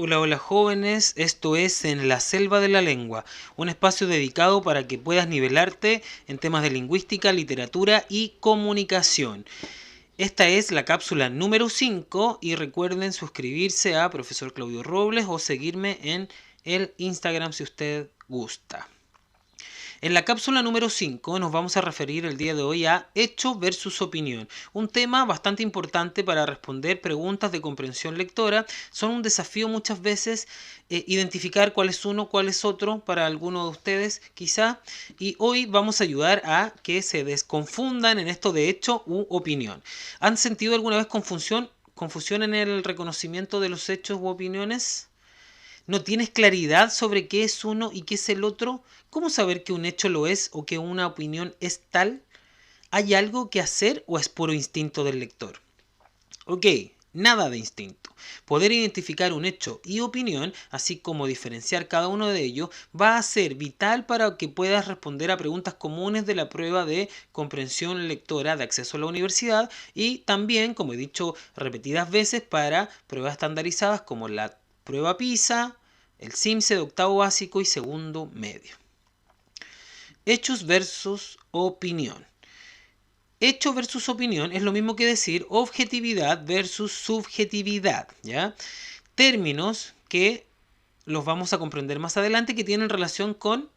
Hola, hola jóvenes, esto es En la Selva de la Lengua, un espacio dedicado para que puedas nivelarte en temas de lingüística, literatura y comunicación. Esta es la cápsula número 5 y recuerden suscribirse a Profesor Claudio Robles o seguirme en el Instagram si usted gusta. En la cápsula número 5 nos vamos a referir el día de hoy a hecho versus opinión, un tema bastante importante para responder preguntas de comprensión lectora. Son un desafío muchas veces identificar cuál es uno, cuál es otro para alguno de ustedes quizá, y hoy vamos a ayudar a que se desconfundan en esto de hecho u opinión. ¿Han sentido alguna vez confusión en el reconocimiento de los hechos u opiniones? ¿No tienes claridad sobre qué es uno y qué es el otro? ¿Cómo saber que un hecho lo es o que una opinión es tal? ¿Hay algo que hacer o es puro instinto del lector? Ok, nada de instinto. Poder identificar un hecho y opinión, así como diferenciar cada uno de ellos, va a ser vital para que puedas responder a preguntas comunes de la prueba de comprensión lectora de acceso a la universidad y también, como he dicho repetidas veces, para pruebas estandarizadas como la prueba PISA, el CIMSE de octavo básico y segundo medio. Hechos versus opinión. Hecho versus opinión es lo mismo que decir objetividad versus subjetividad, ¿ya? Términos que los vamos a comprender más adelante que tienen relación con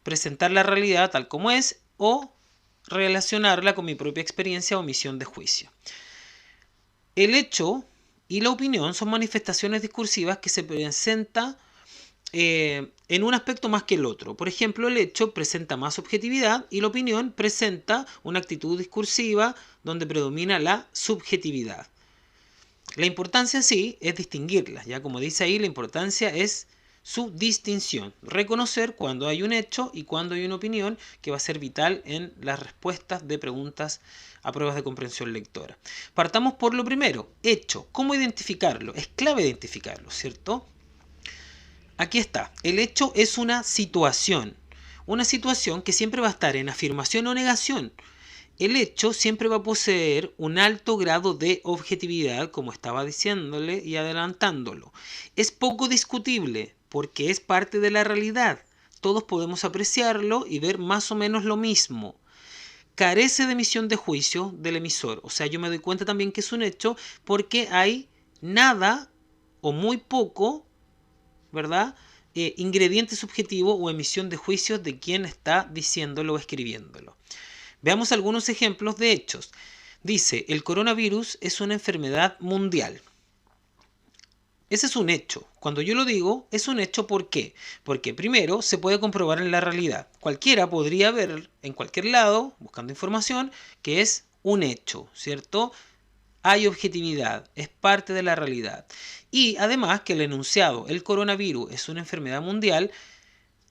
presentar la realidad tal como es o relacionarla con mi propia experiencia o misión de juicio. El hecho y la opinión son manifestaciones discursivas que se presentan en un aspecto más que el otro. Por ejemplo, el hecho presenta más objetividad y la opinión presenta una actitud discursiva donde predomina la subjetividad. La importancia sí es distinguirlas, ya como dice ahí, la importancia es su distinción, reconocer cuando hay un hecho y cuando hay una opinión que va a ser vital en las respuestas de preguntas a pruebas de comprensión lectora. Partamos por lo primero, hecho. ¿Cómo identificarlo? Es clave identificarlo, ¿cierto? Aquí está, el hecho es una situación que siempre va a estar en afirmación o negación. El hecho siempre va a poseer un alto grado de objetividad, como estaba diciéndole y adelantándolo. Es poco discutible porque es parte de la realidad. Todos podemos apreciarlo y ver más o menos lo mismo. Carece de emisión de juicio del emisor. O sea, yo me doy cuenta también que es un hecho porque hay nada o muy poco, ¿verdad? Ingrediente subjetivo o emisión de juicios de quien está diciéndolo o escribiéndolo. Veamos algunos ejemplos de hechos. Dice, el coronavirus es una enfermedad mundial. Ese es un hecho. Cuando yo lo digo, es un hecho. ¿Por qué? Porque primero se puede comprobar en la realidad. Cualquiera podría ver en cualquier lado, buscando información, que es un hecho, ¿cierto? Hay objetividad, es parte de la realidad. Y además que el enunciado, el coronavirus es una enfermedad mundial,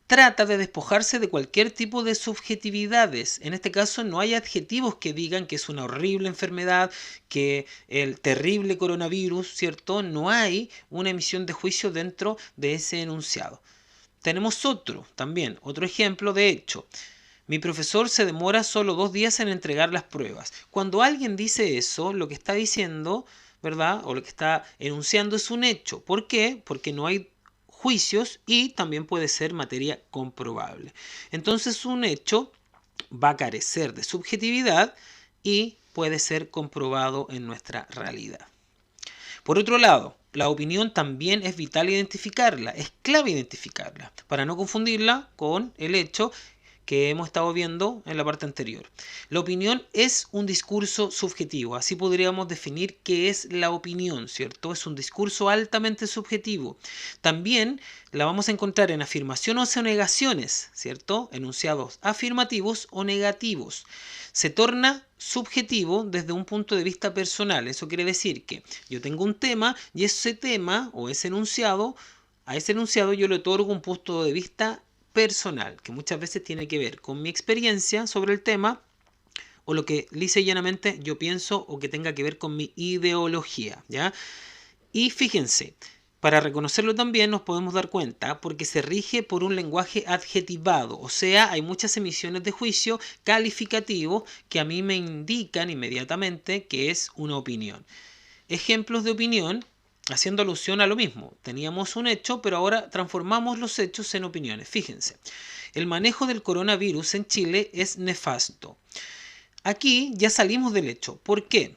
trata de despojarse de cualquier tipo de subjetividades. En este caso no hay adjetivos que digan que es una horrible enfermedad, que el terrible coronavirus, ¿cierto? No hay una emisión de juicio dentro de ese enunciado. Tenemos otro ejemplo de hecho. Mi profesor se demora solo 2 días en entregar las pruebas. Cuando alguien dice eso, lo que está diciendo, ¿verdad? O lo que está enunciando es un hecho. ¿Por qué? Porque no hay juicios y también puede ser materia comprobable. Entonces un hecho va a carecer de subjetividad y puede ser comprobado en nuestra realidad. Por otro lado, la opinión también es vital identificarla, es clave identificarla, para no confundirla con el hecho que hemos estado viendo en la parte anterior. La opinión es un discurso subjetivo, así podríamos definir qué es la opinión, ¿cierto? Es un discurso altamente subjetivo. También la vamos a encontrar en afirmaciones o negaciones, ¿cierto? Enunciados afirmativos o negativos. Se torna subjetivo desde un punto de vista personal. Eso quiere decir que yo tengo un tema y ese tema o ese enunciado, a ese enunciado yo le otorgo un punto de vista personal, que muchas veces tiene que ver con mi experiencia sobre el tema o lo que lisa y llanamente yo pienso o que tenga que ver con mi ideología, ¿ya? Y fíjense, para reconocerlo también nos podemos dar cuenta porque se rige por un lenguaje adjetivado, o sea, hay muchas emisiones de juicio calificativo que a mí me indican inmediatamente que es una opinión. Ejemplos de opinión haciendo alusión a lo mismo. Teníamos un hecho, pero ahora transformamos los hechos en opiniones. Fíjense, el manejo del coronavirus en Chile es nefasto. Aquí ya salimos del hecho. ¿Por qué?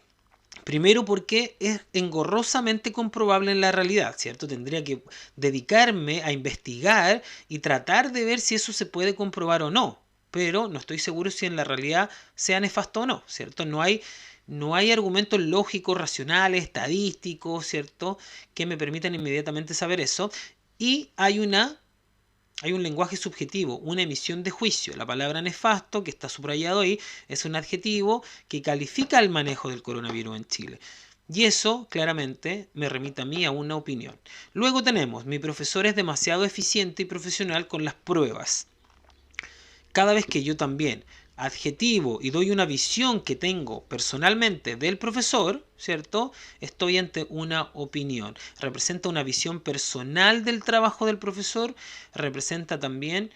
Primero porque es engorrosamente comprobable en la realidad, ¿cierto? Tendría que dedicarme a investigar y tratar de ver si eso se puede comprobar o no. Pero no estoy seguro si en la realidad sea nefasto o no, ¿cierto? No hay argumentos lógicos, racionales, estadísticos, ¿cierto? Que me permitan inmediatamente saber eso. Y hay un lenguaje subjetivo, una emisión de juicio. La palabra nefasto, que está subrayado ahí, es un adjetivo que califica el manejo del coronavirus en Chile. Y eso, claramente, me remite a mí a una opinión. Luego tenemos, mi profesor es demasiado eficiente y profesional con las pruebas. Cada vez que yo también adjetivo y doy una visión que tengo personalmente del profesor, ¿cierto? Estoy ante una opinión. Representa una visión personal del trabajo del profesor, representa también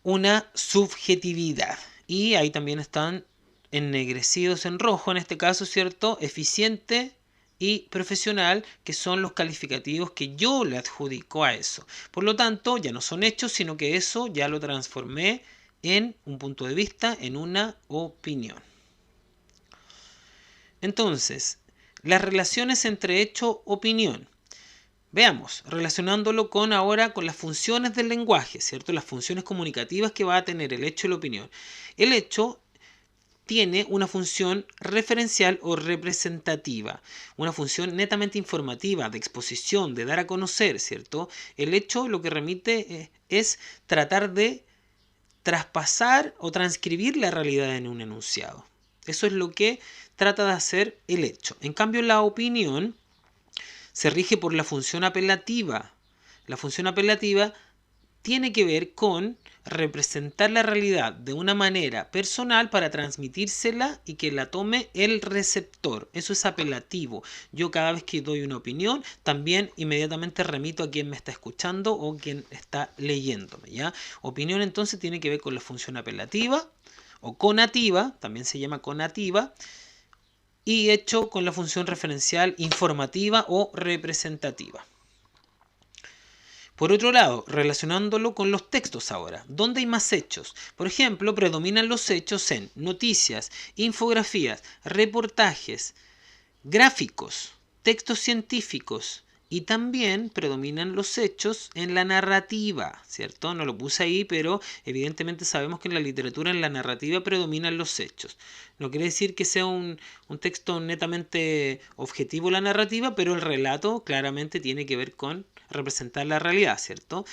una subjetividad. Y ahí también están ennegrecidos en rojo, en este caso, ¿cierto? Eficiente y profesional, que son los calificativos que yo le adjudico a eso. Por lo tanto, ya no son hechos, sino que eso ya lo transformé en un punto de vista, en una opinión. Entonces, las relaciones entre hecho-opinión. Veamos, relacionándolo ahora con las funciones del lenguaje, ¿cierto? Las funciones comunicativas que va a tener el hecho y la opinión. El hecho tiene una función referencial o representativa, una función netamente informativa, de exposición, de dar a conocer, ¿cierto? El hecho lo que remite es tratar de traspasar o transcribir la realidad en un enunciado. Eso es lo que trata de hacer el hecho. En cambio, la opinión se rige por la función apelativa. La función apelativa tiene que ver con representar la realidad de una manera personal para transmitírsela y que la tome el receptor. Eso es apelativo. Yo cada vez que doy una opinión, también inmediatamente remito a quien me está escuchando o quien está leyéndome, ¿ya? Opinión entonces tiene que ver con la función apelativa o conativa, también se llama conativa, y hecho con la función referencial informativa o representativa. Por otro lado, relacionándolo con los textos ahora, ¿dónde hay más hechos? Por ejemplo, predominan los hechos en noticias, infografías, reportajes, gráficos, textos científicos y también predominan los hechos en la narrativa, ¿cierto? No lo puse ahí, pero evidentemente sabemos que en la literatura, en la narrativa, predominan los hechos. No quiere decir que sea un texto netamente objetivo la narrativa, pero el relato claramente tiene que ver con representar la realidad, ¿cierto?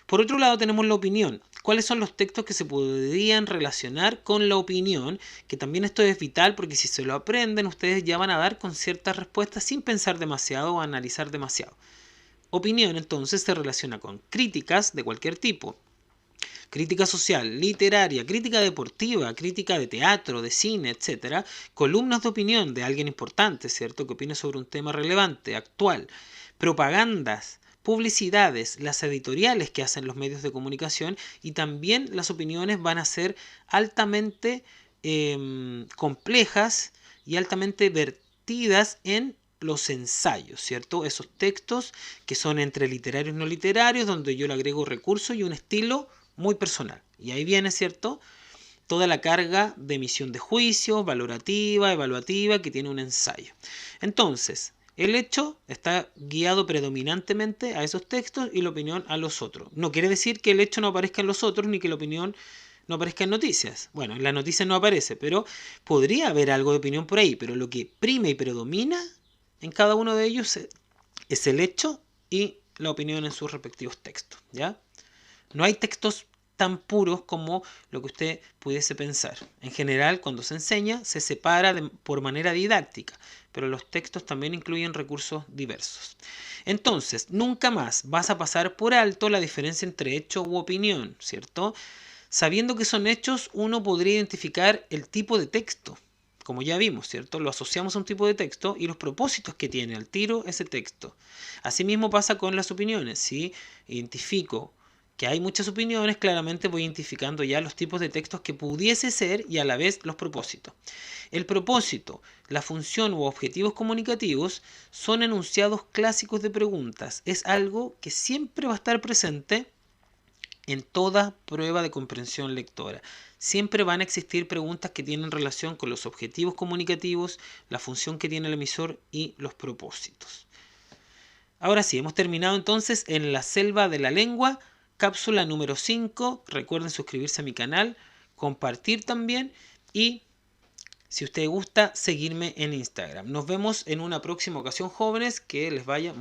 Por otro lado tenemos la opinión. ¿Cuáles son los textos que se podrían relacionar con la opinión? Que también esto es vital porque si se lo aprenden ustedes ya van a dar con ciertas respuestas sin pensar demasiado o analizar demasiado. Opinión entonces se relaciona con críticas de cualquier tipo. Crítica social, literaria, crítica deportiva, crítica de teatro, de cine, etc. Columnas de opinión de alguien importante, ¿cierto? Que opine sobre un tema relevante, actual. Propagandas, publicidades, las editoriales que hacen los medios de comunicación y también las opiniones van a ser altamente complejas y altamente vertidas en los ensayos, ¿cierto? Esos textos que son entre literarios y no literarios, donde yo le agrego recursos y un estilo muy personal. Y ahí viene, ¿cierto?, toda la carga de emisión de juicios, valorativa, evaluativa, que tiene un ensayo. Entonces, el hecho está guiado predominantemente a esos textos y la opinión a los otros. No quiere decir que el hecho no aparezca en los otros ni que la opinión no aparezca en noticias. Bueno, en las noticias no aparece, pero podría haber algo de opinión por ahí. Pero lo que prima y predomina en cada uno de ellos es el hecho y la opinión en sus respectivos textos, ¿ya? No hay textos tan puros como lo que usted pudiese pensar. En general, cuando se enseña, se separa por manera didáctica, pero los textos también incluyen recursos diversos. Entonces, nunca más vas a pasar por alto la diferencia entre hecho u opinión, ¿cierto? Sabiendo que son hechos, uno podría identificar el tipo de texto, como ya vimos, ¿cierto? Lo asociamos a un tipo de texto y los propósitos que tiene al tiro ese texto. Asimismo pasa con las opiniones, ¿sí? Identifico que hay muchas opiniones, claramente voy identificando ya los tipos de textos que pudiese ser y a la vez los propósitos. El propósito, la función u objetivos comunicativos son enunciados clásicos de preguntas. Es algo que siempre va a estar presente en toda prueba de comprensión lectora. Siempre van a existir preguntas que tienen relación con los objetivos comunicativos, la función que tiene el emisor y los propósitos. Ahora sí, hemos terminado entonces en la selva de la lengua, cápsula número 5. Recuerden suscribirse a mi canal, compartir también y, si usted gusta, seguirme en Instagram. Nos vemos en una próxima ocasión, jóvenes. Que les vaya